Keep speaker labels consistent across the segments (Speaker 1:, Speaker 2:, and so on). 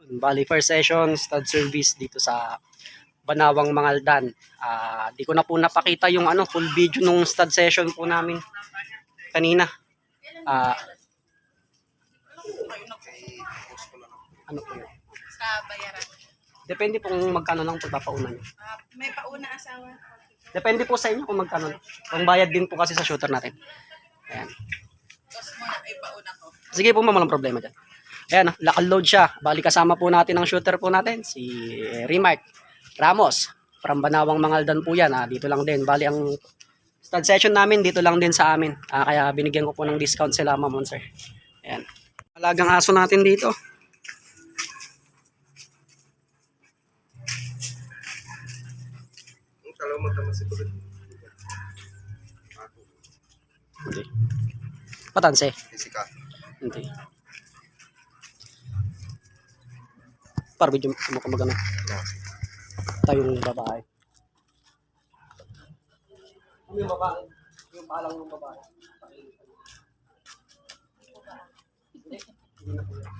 Speaker 1: Bali, first session, stud service dito sa Banawang Mangaldan. Di ko na po napakita yung full video nung stud session po namin kanina. Ano po yun?
Speaker 2: Sa bayaran.
Speaker 1: Depende po kung magkano lang pagpapauna nyo.
Speaker 2: May pauna asawa.
Speaker 1: Depende po sa inyo kung magkano. Kung bayad din po kasi sa shooter natin. Ayan.
Speaker 2: Tapos muna may pauna ko.
Speaker 1: Sige po, walang problema dyan. Ayan, local load siya. Bali kasama po natin ang shooter po natin, si Remark Ramos. From Banawang Mangaldan po yan. Dito lang din. Bali ang stud session namin dito lang din sa amin. Kaya binigyan ko po ng discount sila, Ma'am Sir. Ayan. Alagang aso natin dito. Hindi. Patanse. Hindi. Para video mo ka magana. Tayong babae. Ano yung babae? Yung palang ng babae. Hindi. Hindi na po yan.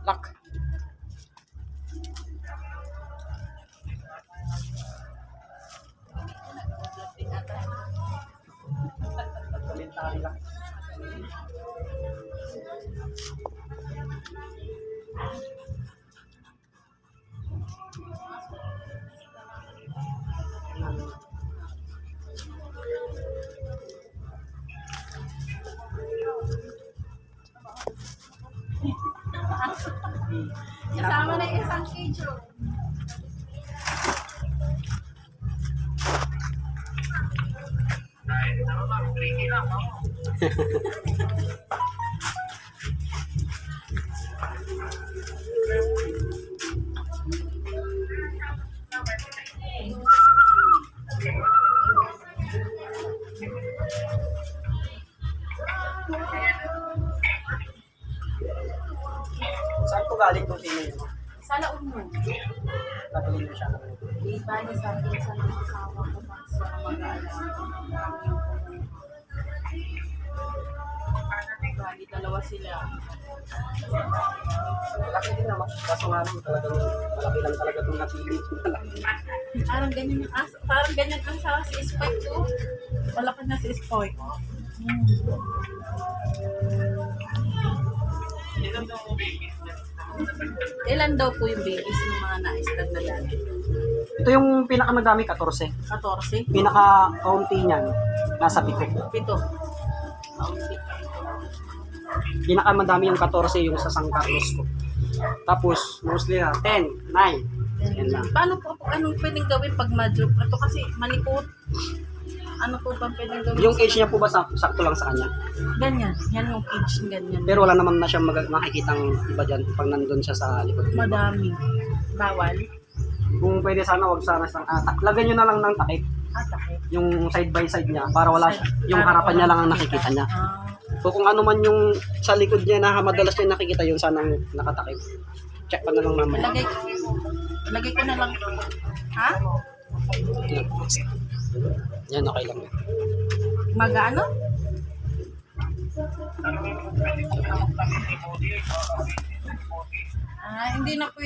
Speaker 1: Lock. Komentary lang.
Speaker 2: Kasama na yung isang cage.
Speaker 1: Saan po galing po tingin nyo?
Speaker 2: Sa laon mo.
Speaker 1: Nabilin mo siya.
Speaker 2: Iba niya sa akin sa kasama ko sa mag-aaral. Bali, dalawa sila.
Speaker 1: Malaki din naman. Kaso nga naman talagang malaki lang talaga itong napili.
Speaker 2: Parang ganyan ang sa si Spike ko. Malaki na si Spike. Ilan daw po yung babies ng mga na-stud na dati?
Speaker 1: Ito yung pinakamadami, 14.
Speaker 2: 14?
Speaker 1: Pinaka-kaunti niyan, nasa 7.
Speaker 2: 7. Kaunti.
Speaker 1: Pinakamadami yung 14 yung sa San Carlos ko. Tapos, mostly na 10, 9. Yan lang.
Speaker 2: Paano po, anong pwedeng gawin pag ma-drop? Ito kasi malikot. Ano po ba pwedeng gawin?
Speaker 1: Yung age niya po ba sakto lang sa kanya?
Speaker 2: Ganyan. Yan yung cage, ganyan.
Speaker 1: Pero wala naman na siyang makikitang iba dyan pag nandun siya sa likod.
Speaker 2: Madami. Bawal?
Speaker 1: Kung pwede sana, wag sana siyang atak. Lagyan nyo na lang ng takip.
Speaker 2: Takip.
Speaker 1: Yung side by side niya para wala siya. Yung harapan niya lang ang nakikita niya. So kung ano man yung sa likod niya na madalas niya nakikita, yun sanang nakatakip. Check pa na lang mamaya.
Speaker 2: Lagay ko na lang. Ha?
Speaker 1: Yan, okay lang.
Speaker 2: Mag-ano? Hindi na po